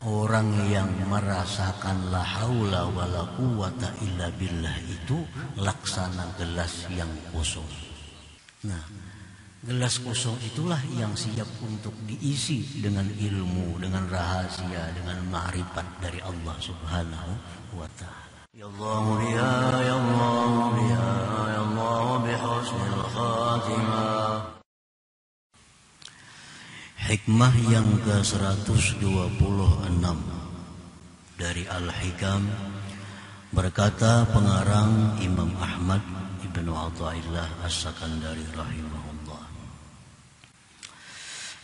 Orang yang merasakan la haula wala quwata illa billah itu laksana gelas yang kosong. Nah, gelas kosong itulah yang siap untuk diisi dengan ilmu, dengan rahasia, dengan ma'rifat dari Allah Subhanahu wa ta'ala. Ya Allah ya, ya Allah ya, ya Allah bihusnil khatimah. Hikmah yang ke-126 dari Al-Hikam, berkata pengarang Imam Ahmad Ibnu Athaillah As-Sakandari rahimahullah,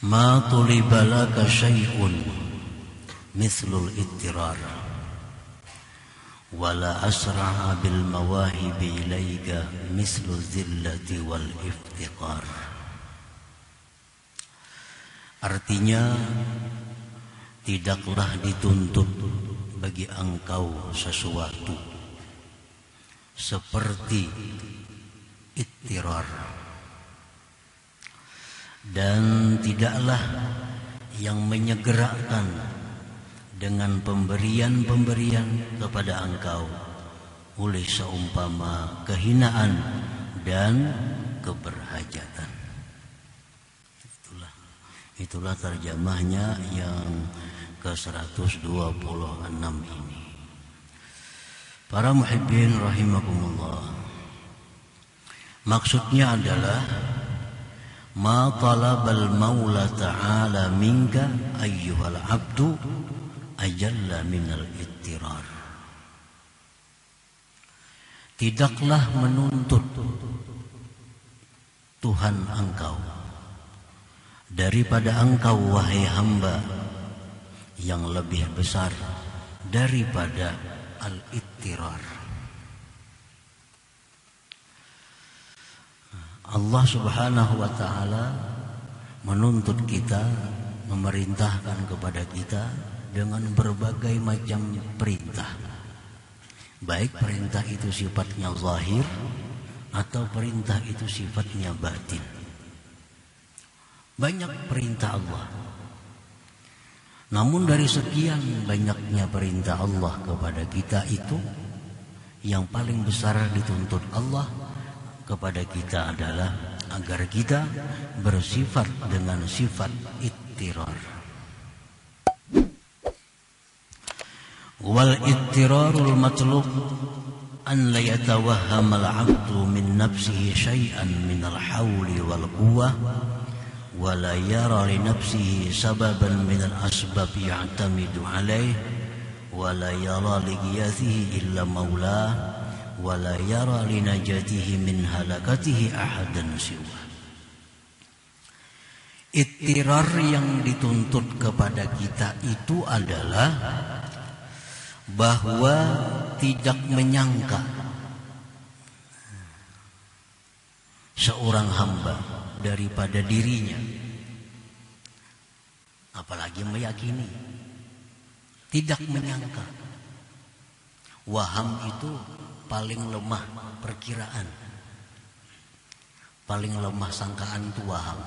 ma tuliba laka syai'un mithlul ittirar wala asra'a bil mawahibi ilaika mithlu zillati wal iftiqar. Artinya, tidaklah dituntut bagi engkau sesuatu seperti ittirar, dan tidaklah yang menyegerakan dengan pemberian-pemberian kepada engkau oleh seumpama kehinaan dan keberhajatan. Itulah terjemahnya yang ke-126 ini. Para muhibbin rahimakumullah, maksudnya adalah ma talabal maula ta'ala minka ayyuhal abdu ajalla minal ittirar. Tidaklah menuntut Tuhan engkau daripada engkau wahai hamba yang lebih besar daripada al-ittirar. Allah Subhanahu wa ta'ala menuntut kita, memerintahkan kepada kita dengan berbagai macam perintah. Baik perintah itu sifatnya zahir atau perintah itu sifatnya batin. Banyak perintah Allah. Namun dari sekian banyaknya perintah Allah kepada kita itu, yang paling besar dituntut Allah kepada kita adalah agar kita bersifat dengan sifat ittirar. Wal ittirarul matlub an la yatawahhama al-'abdu min nafsihi syai'an min al-hawli wal quwwah ولا يرى لنفسه سببا من الأسباب يعتمد عليه ولا يرى لغياثه إلا مولاه ولا يرى لنجاته من هلكته أحدا سواه. Ittirar yang dituntut kepada kita itu adalah bahwa tidak menyangka seorang hamba daripada dirinya, apalagi meyakini. Tidak menyangka. Waham itu paling lemah perkiraan, paling lemah sangkaan itu waham.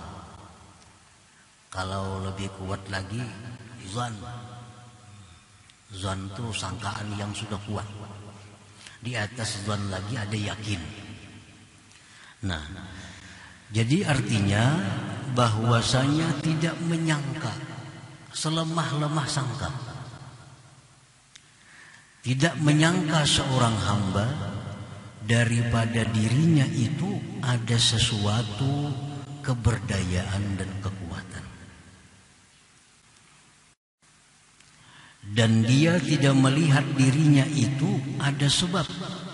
Kalau lebih kuat lagi zan. Zan itu sangkaan yang sudah kuat. Di atas zan lagi ada yakin. Nah, jadi artinya bahwasanya tidak menyangka, selemah-lemah sangka. Tidak menyangka seorang hamba daripada dirinya itu ada sesuatu keberdayaan dan kekuatan. Dan dia tidak melihat dirinya itu ada sebab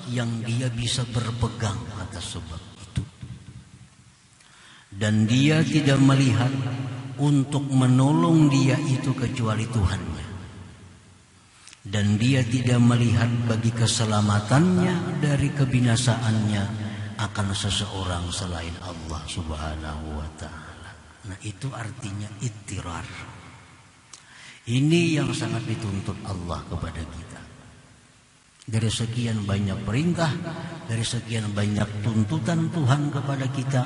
yang dia bisa berpegang atas sebab. Dan dia tidak melihat untuk menolong dia itu kecuali Tuhannya. Dan dia tidak melihat bagi keselamatannya dari kebinasaannya akan seseorang selain Allah Subhanahu wa ta'ala. Nah, itu artinya ittirar. Ini yang sangat dituntut Allah kepada kita. Dari sekian banyak perintah, dari sekian banyak tuntutan Tuhan kepada kita,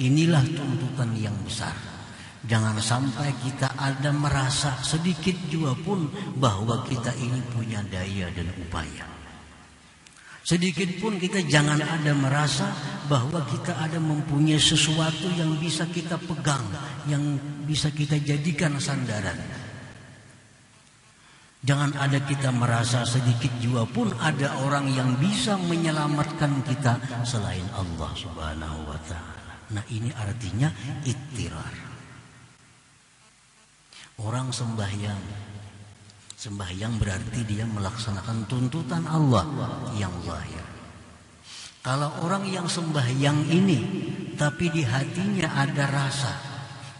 inilah tuntutan yang besar. Jangan sampai kita ada merasa sedikit juga pun bahwa kita ini punya daya dan upaya. Sedikit pun kita jangan ada merasa bahwa kita ada mempunyai sesuatu yang bisa kita pegang, yang bisa kita jadikan sandaran. Jangan ada kita merasa sedikit juga pun ada orang yang bisa menyelamatkan kita selain Allah Subhanahu wa ta'ala. Nah, ini artinya ittirar. Orang sembahyang berarti dia melaksanakan tuntutan Allah yang zahir. Kalau orang yang sembahyang ini tapi di hatinya ada rasa,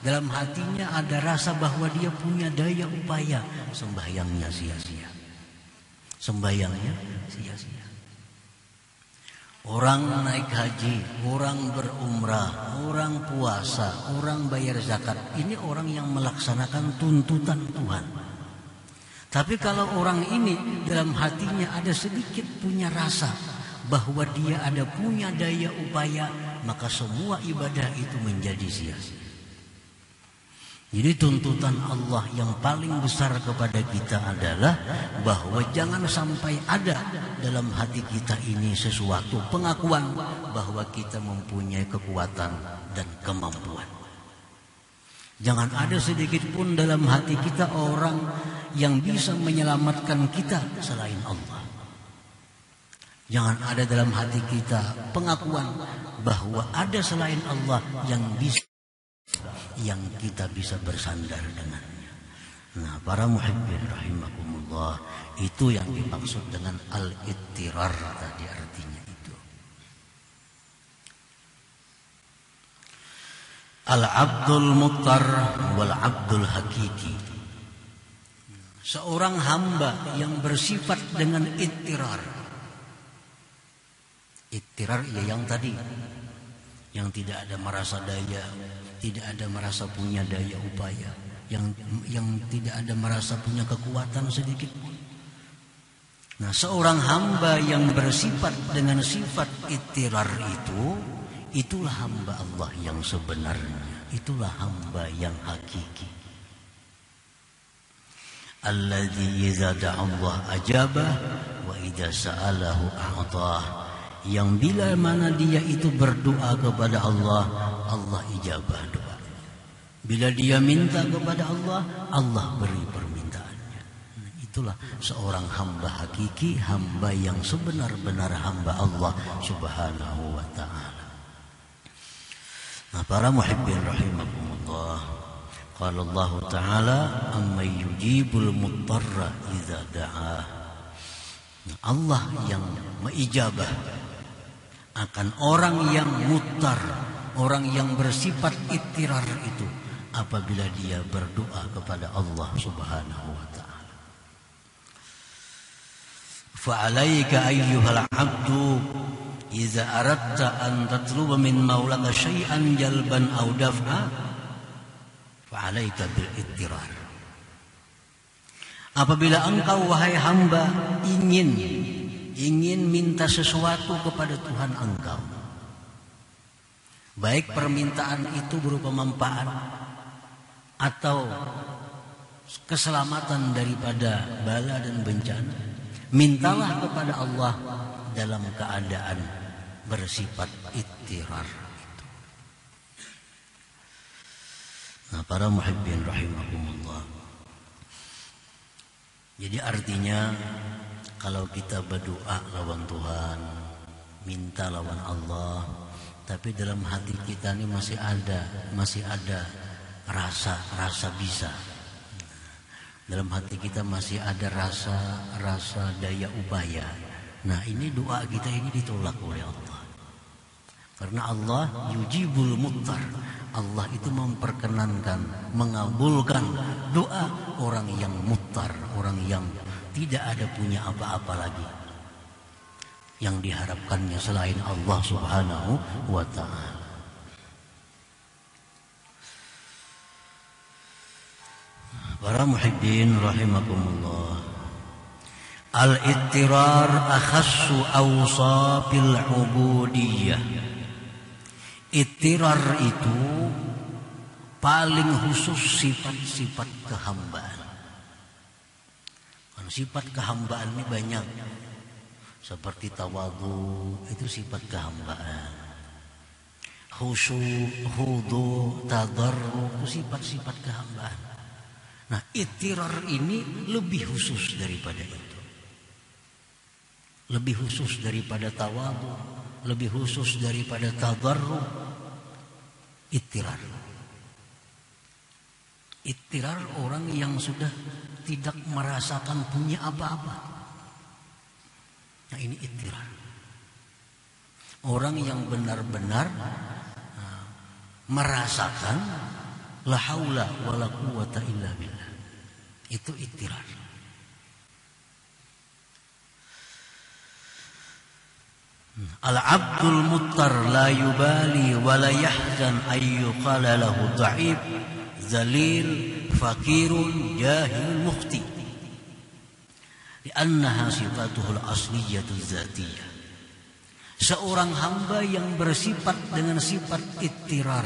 dalam hatinya ada rasa bahwa dia punya daya upaya, sembahyangnya sia-sia. Sembahyangnya sia-sia. Orang naik haji, orang berumrah, orang puasa, orang bayar zakat, ini orang yang melaksanakan tuntutan Tuhan. Tapi kalau orang ini dalam hatinya ada sedikit punya rasa bahwa dia ada punya daya upaya, maka semua ibadah itu menjadi sia-sia. Jadi tuntutan Allah yang paling besar kepada kita adalah bahwa jangan sampai ada dalam hati kita ini sesuatu pengakuan bahwa kita mempunyai kekuatan dan kemampuan. Jangan ada sedikit pun dalam hati kita orang yang bisa menyelamatkan kita selain Allah. Jangan ada dalam hati kita pengakuan bahwa ada selain Allah yang kita bisa bersandar dengannya. Nah, para muhibbin rahimakumullah, itu yang dimaksud dengan al-ittirar tadi, artinya itu. Al-abdul muttar wal abdul hakiki. Seorang hamba yang bersifat dengan ittirar. Ittirar ya yang tadi, yang tidak ada merasa daya, tidak ada merasa punya daya upaya, yang tidak ada merasa punya kekuatan sedikit pun. Nah, seorang hamba yang bersifat dengan sifat ittirar itu, itulah hamba Allah yang sebenarnya, itulah hamba yang hakiki. Alladzi idza da'a Allah ajabah wa idza sa'alahu a'tah. Yang bila mana dia itu berdoa kepada Allah, Allah ijabah doa. Bila dia minta kepada Allah, Allah beri permintaannya. Nah, itulah seorang hamba hakiki, hamba yang sebenar-benar hamba Allah Subhanahu wa ta'ala. Nah, para muhibbin rahimakumullah, qala Allah ta'ala amman yujibul muttarra idza da'ah. Allah yang mengijabah akan orang yang muttar, orang yang bersifat ittirar itu apabila dia berdoa kepada Allah Subhanahu wa ta'ala. Fa'alaika ayyuhal 'abdu idza aradta an tatluba min maulaka syai'an jalban aw daf'a fa'alaika bil ittirar. Apabila engkau wahai hamba ingin minta sesuatu kepada Tuhan engkau, baik permintaan itu berupa manfaat atau keselamatan daripada bala dan bencana, mintalah kepada Allah dalam keadaan bersifat ittirar. Nah, para muhibbin rahimakumullah, jadi artinya kalau kita berdoa lawan Tuhan, minta lawan Allah, tapi dalam hati kita ini masih ada rasa bisa. Dalam hati kita masih ada rasa daya upaya. Nah, ini doa kita ini ditolak oleh Allah. Karena Allah yujibul muttar. Allah itu memperkenankan, mengabulkan doa orang yang muttar, orang yang tidak ada punya apa-apa lagi yang diharapkannya selain Allah Subhanahu wa ta'ala. Para muhibbin rahimakumullah, Al-ittirar akhassu awsafil ubudiyah. Ittirar itu paling khusus sifat-sifat kehambaan. Kan sifat kehambaan ini banyak. Seperti tawadhu, itu sifat kehambaan. Khusyuk, khudu, tadarruk, itu sifat-sifat kehambaan. Nah, ittirar ini lebih khusus daripada itu. Lebih khusus daripada tawadhu, lebih khusus daripada tadarruk. Ittirar. Ittirar orang yang sudah tidak merasakan punya apa-apa. Nah, ini ittirar. Orang yang benar-benar merasakan la haula wala quwata illa billah. Itu ittirar. Al-abdul muttar la yubali wa la yahzan ayyuqala lahu dha'if zalil fakirun jahil mukhti li'annaha sifatuhul asliyatul zatiyah. Seorang hamba yang bersifat dengan sifat ittirar,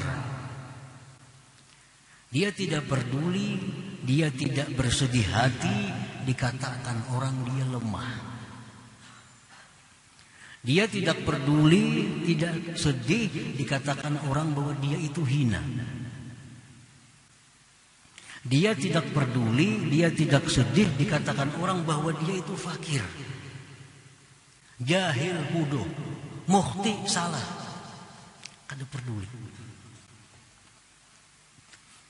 dia tidak peduli, dia tidak bersedih hati dikatakan orang dia lemah. Dia tidak peduli, tidak sedih dikatakan orang bahwa dia itu hina. Dia tidak peduli, dia tidak sedih dikatakan orang bahwa dia itu fakir, jahil, bodoh, mukhti, salah. Kada peduli.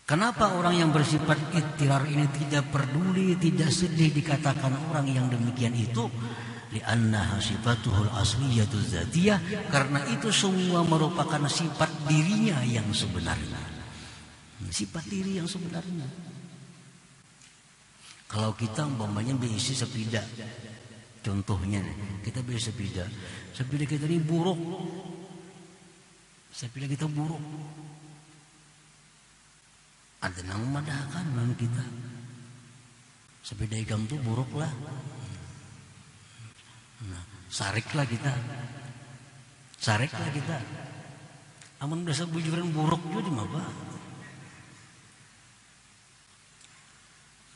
Kenapa orang yang bersifat ittirar ini tidak peduli, tidak sedih dikatakan orang yang demikian itu? Li'annaha sifatuhul asliyatul zatiyah, karena itu semua merupakan sifat dirinya yang sebenarnya. Sifat diri yang sebenarnya. Kalau kita umpamanya berisi sepeda, contohnya kita beli sepeda kita ini buruk, sepeda kita buruk, ada nang madahkan dengan kita, sepeda ikam tuh buruk lah. Nah, sariklah kita. Amun biasa bujuran buruk juga apa?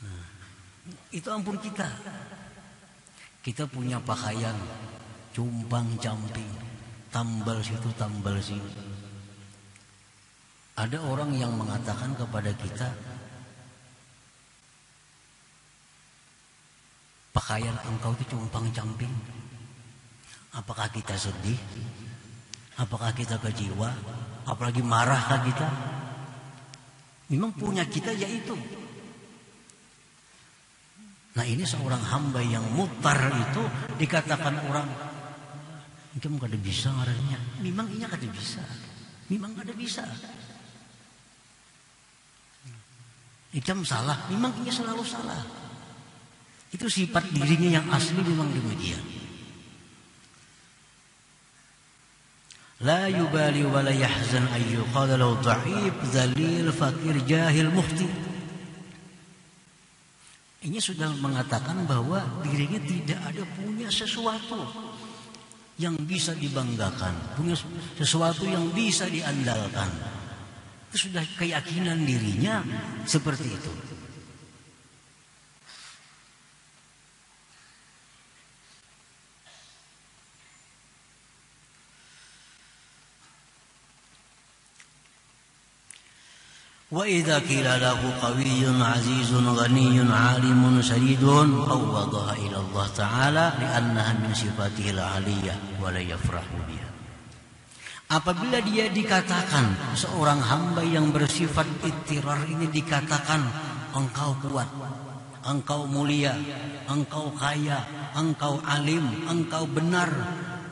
Nah, itu ampun kita. Kita punya pakaian cumpang camping, tambal situ tambal sini. Ada orang yang mengatakan kepada kita, pakaian engkau itu cumpang camping. Apakah kita sedih? Apakah kita kecewa? Apalagi marahkah kita? Memang punya kita yaitu. Nah, ini seorang hamba yang mutar itu dikatakan orang, "Engkau kada bisa ngarannya." Memang inya kada bisa. Memang kada bisa. Ikam salah, memang inya selalu salah. Itu sifat dirinya yang asli memang demikian. La yubali wa la yahzan ayyuqala lahu dha'if dzalil fakir jahil mukhti. Ini sudah mengatakan bahwa dirinya tidak ada punya sesuatu yang bisa dibanggakan, punya sesuatu yang bisa diandalkan. Itu sudah keyakinan dirinya seperti itu. وإذا قيل له قوي عزيز غني عالم شديد فوضها إلى الله تعالى لأنها من صفاته العالية ولا يفرح بها. Apabila dia dikatakan seorang hamba yang bersifat ittirar ini dikatakan engkau kuat, engkau mulia, engkau kaya, engkau alim, engkau benar,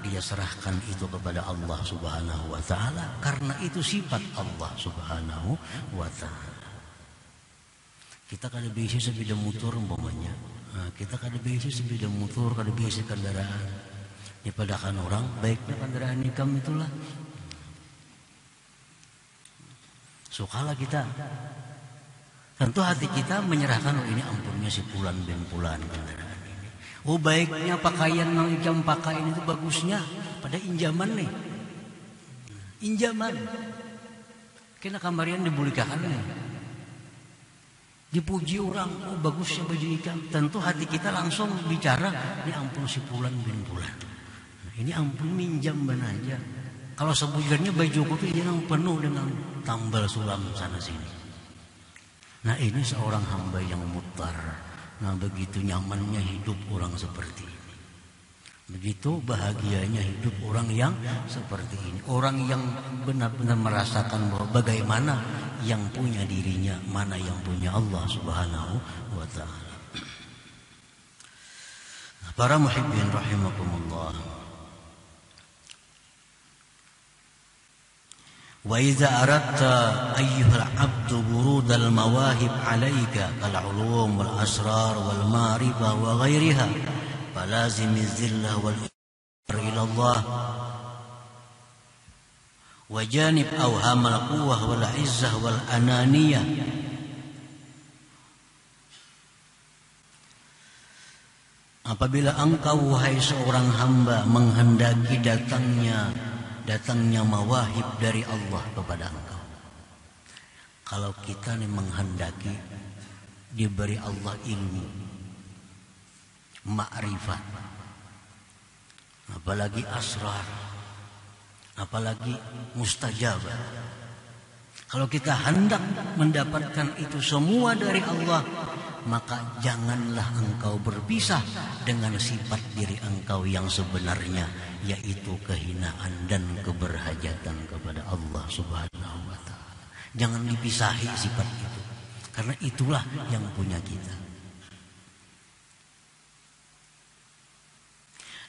dia serahkan itu kepada Allah Subhanahu wa taala karena itu sifat Allah Subhanahu wa taala. Kita kada bisa sepeda motor umpamanya. Nah, kita kada bisa sepeda motor, kada bisa kendaraan. Ya padahal orang baiknya kendaraan ikam itulah. Sukalah kita. Tentu hati kita menyerahkan, oh ini ampunnya si fulan bin fulan kendaraan ini. Oh, baiknya pakaian yang jam pakaian itu bagusnya pada injaman nih. Injaman. Kena kamarian dibulikakan nih. Dipuji orang, oh bagusnya baju ikam. Tentu hati kita langsung bicara, ini ampun si Fulan bin Fulan. Nah, ini ampun minjam aja. Kalau sebenarnya baju kopi yang penuh dengan tambal sulam sana sini. Nah, ini seorang hamba yang mutar. Nah, begitu nyamannya hidup orang seperti ini. Begitu bahagianya hidup orang yang seperti ini. Orang yang benar-benar merasakan bahwa bagaimana yang punya dirinya, mana yang punya Allah Subhanahu wa ta'ala. Para muhibbin rahimakumullah. Wa idza aradta ayyuhal 'abdu burudal mawahib 'alaika kal 'ulum wal asrar wal ma'rifah wa ghairiha falazim az-zillah wal iqrar ila Allah wa janib awham al-quwwah wal 'izzah wal ananiyah. Apabila engkau wahai seorang hamba menghendaki datangnya mawahib dari Allah kepada engkau. Kalau kita nih menghendaki diberi Allah ilmu, ma'rifat, apalagi asrar, apalagi mustajabah. Kalau kita hendak mendapatkan itu semua dari Allah, maka janganlah engkau berpisah dengan sifat diri engkau yang sebenarnya, yaitu kehinaan dan keberhajatan kepada Allah Subhanahu wa ta'ala. Jangan dipisahi sifat itu, karena itulah yang punya kita.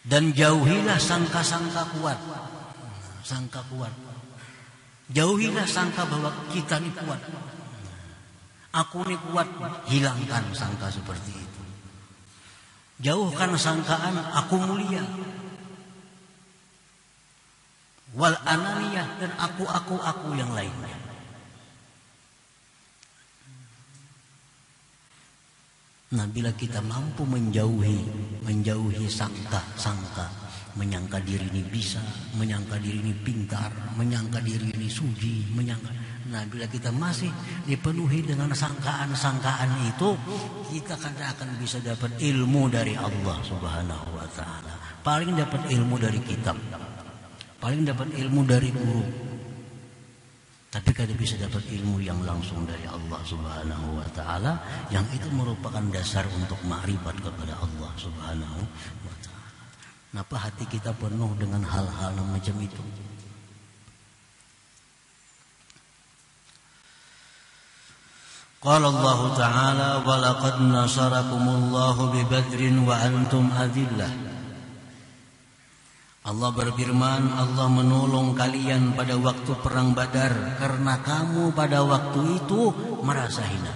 Dan jauhilah sangka-sangka kuat. Sangka kuat. Jauhilah sangka bahwa kita ini kuat. Aku ini kuat, hilangkan sangka seperti itu. Jauhkan sangkaan aku mulia. Wal ananiyah, dan aku yang lainnya. Nah, bila kita mampu menjauhi sangka, menyangka diri ini bisa, menyangka diri ini pintar, menyangka diri ini suci, nah, bila kita masih dipenuhi dengan sangkaan-sangkaan itu, kita akan bisa dapat ilmu dari Allah Subhanahu wa ta'ala. Paling dapat ilmu dari kitab, paling dapat ilmu dari guru. Tapi kada bisa dapat ilmu yang langsung dari Allah Subhanahu wa ta'ala, yang itu merupakan dasar untuk ma'rifat kepada Allah Subhanahu wa ta'ala. Kenapa hati kita penuh dengan hal-hal macam itu? Qala Allah Ta'ala wa laqad nasarakumullahu bi Badrin wa antum adillah. Allah berfirman, Allah menolong kalian pada waktu perang Badar karena kamu pada waktu itu merasa hina.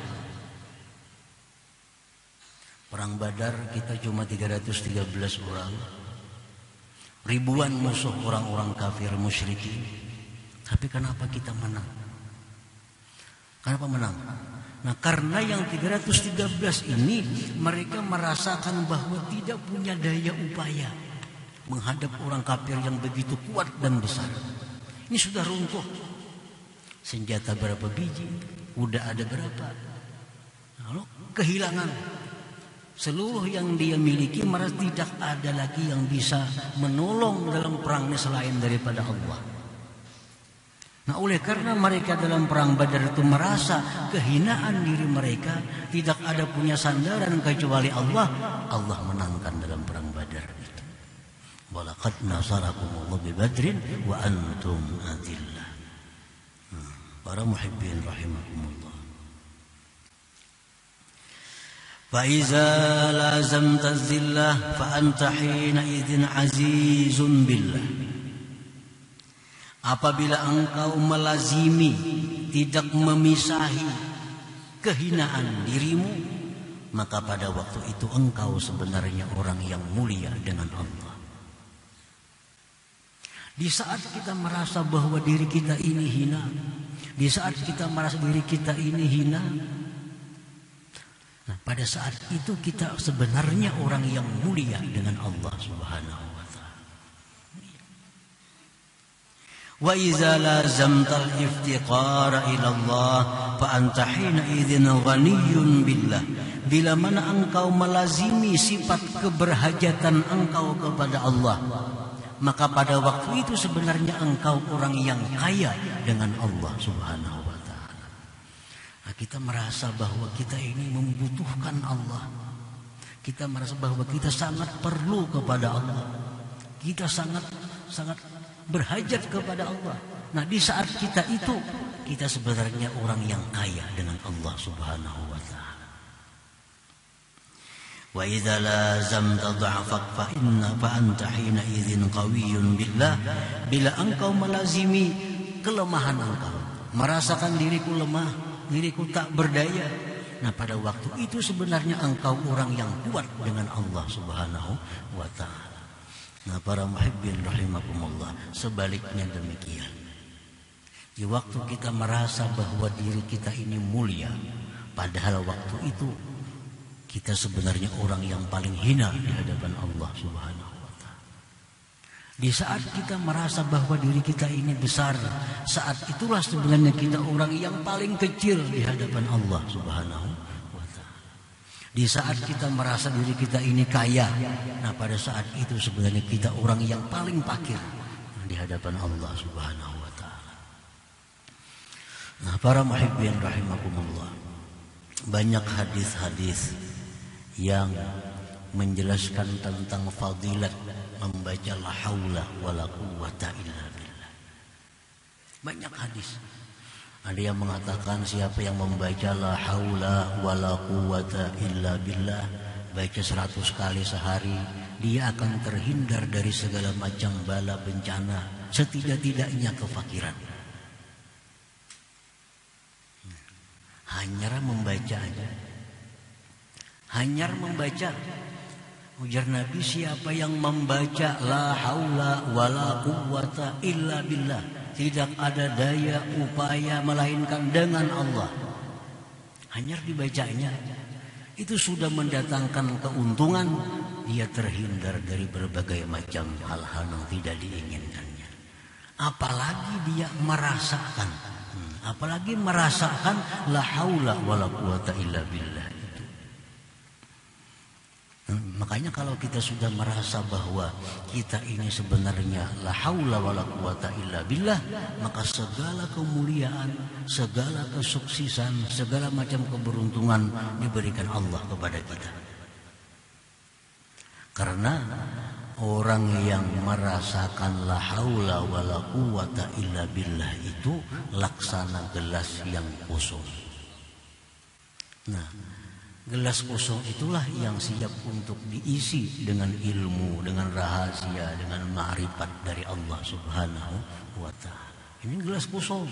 Perang Badar kita cuma 313 orang. Ribuan musuh orang-orang kafir musyrikin. Tapi kenapa kita menang? Kenapa menang? Nah, karena yang 313 ini mereka merasakan bahwa tidak punya daya upaya menghadap orang kafir yang begitu kuat dan besar. Ini sudah runtuh. Senjata berapa biji? Udah ada berapa? Lalu kehilangan seluruh yang dia miliki, merasa tidak ada lagi yang bisa menolong dalam perang ini selain daripada Allah. Nah, oleh karena mereka dalam perang Badar itu merasa kehinaan diri mereka, tidak ada punya sandaran kecuali Allah, Allah menangkan dalam perang Badar itu. Walaqad nasarakumullahu bi Badrin wa antum adillah. Para muhibbin rahimakumullah. Fa iza lazamta zillah fa anta hina idzin azizun billah. Apabila engkau melazimi, tidak memisahi kehinaan dirimu, maka pada waktu itu engkau sebenarnya orang yang mulia dengan Allah. Di saat kita merasa bahwa diri kita ini hina, di saat kita merasa diri kita ini hina, Nah, pada saat itu kita sebenarnya orang yang mulia dengan Allah Subhanahu wa taala. Wa idza lazamtal iftiqara ila Allah fa anta hina idzin ghaniyyun billah. Bila mana engkau melazimi sifat keberhajatan engkau kepada Allah, maka pada waktu itu sebenarnya engkau orang yang kaya dengan Allah Subhanahu wa taala. Nah, kita merasa bahwa kita ini membutuhkan Allah. Kita merasa bahwa kita sangat perlu kepada Allah. Kita sangat berhajat kepada Allah. Nah, di saat kita itu, kita sebenarnya orang yang kaya dengan Allah Subhanahu wa taala. Wa idza lazamta dha'fak fa anta hina idzin qawiyyun billah. Bila engkau melazimi kelemahan engkau, merasakan diriku lemah, diriku tak berdaya, nah pada waktu itu sebenarnya engkau orang yang kuat dengan Allah Subhanahu wa taala. Nah, para muhibbin rahimakumullah, sebaliknya demikian. Di waktu kita merasa bahwa diri kita ini mulia, padahal waktu itu kita sebenarnya orang yang paling hina di hadapan Allah Subhanahu wa taala. Di saat kita merasa bahwa diri kita ini besar, saat itulah sebenarnya kita orang yang paling kecil di hadapan Allah Subhanahu wa taala. Di saat kita merasa diri kita ini kaya, nah pada saat itu sebenarnya kita orang yang paling fakir di hadapan Allah Subhanahu wa taala. Nah, para muhibbin rahimakumullah, banyak hadis-hadis yang menjelaskan tentang fadilat membaca la haula wala quwata illa billah. Banyak hadis. Ada yang mengatakan siapa yang membaca la haula wala quwata illa billah, baca 100 kali sehari, dia akan terhindar dari segala macam bala bencana, setidak-tidaknya kefakiran. Hanya membaca aja. Hanya membaca. Ujar Nabi, siapa yang membaca la haula wala quwata illa billah, tidak ada daya upaya melainkan dengan Allah, hanya dibacanya, itu sudah mendatangkan keuntungan. Dia terhindar dari berbagai macam hal-hal yang tidak diinginkannya. Apalagi dia merasakan, la haula wala quwata illa billah. Makanya kalau kita sudah merasa bahwa kita ini sebenarnya la haula wala quwata illa billah, maka segala kemuliaan, segala kesuksesan, segala macam keberuntungan diberikan Allah kepada kita. Karena orang yang merasakan la haula wala quwata illa billah itu laksana gelas yang kosong. Nah, gelas kosong itulah yang siap untuk diisi dengan ilmu, dengan rahasia, dengan ma'rifat dari Allah Subhanahu wa taala. Ini gelas kosong.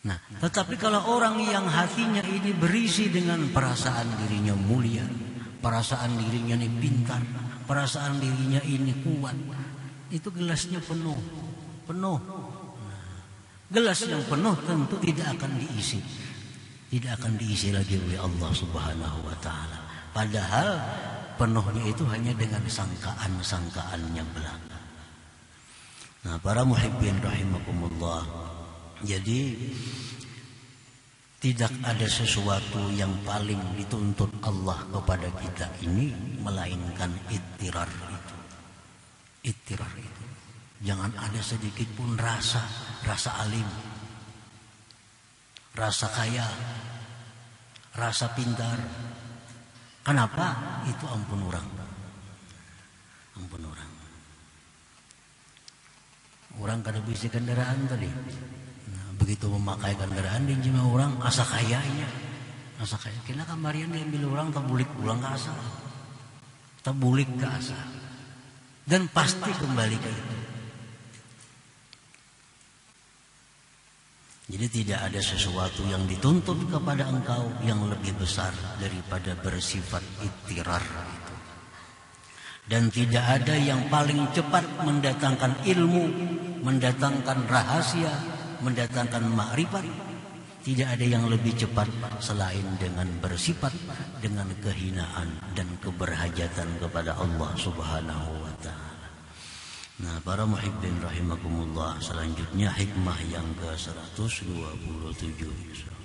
Nah, tetapi kalau orang yang hatinya ini berisi dengan perasaan dirinya mulia, perasaan dirinya ini pintar, perasaan dirinya ini kuat, itu gelasnya penuh. Nah, gelas yang penuh tentu tidak akan diisi. Tidak akan diisi lagi oleh Allah Subhanahu wa taala. Padahal penuhnya itu hanya dengan sangkaan-sangkaannya belaka. Nah, para muhibbin rahimakumullah, jadi tidak ada sesuatu yang paling dituntut Allah kepada kita ini melainkan ittirar itu. Ittirar itu. Jangan ada sedikit pun rasa alim, rasa kaya, rasa pintar. Kenapa? Itu ampun orang. Orang kada bisa kendaraan tadi. Nah, begitu memakai kendaraan di jima orang asa kayanya. Kena kamarian diambil orang tabulik pulang ke asa. Tabulik ke asa. Dan pasti kembali ke itu. Jadi tidak ada sesuatu yang dituntut kepada engkau yang lebih besar daripada bersifat ittirar itu. Dan tidak ada yang paling cepat mendatangkan ilmu, mendatangkan rahasia, mendatangkan ma'rifat. Tidak ada yang lebih cepat selain dengan bersifat dengan kehinaan dan keberhajatan kepada Allah Subhanahu wa taala. Nah, para muhibbin rahimakumullah, selanjutnya hikmah yang ke-127.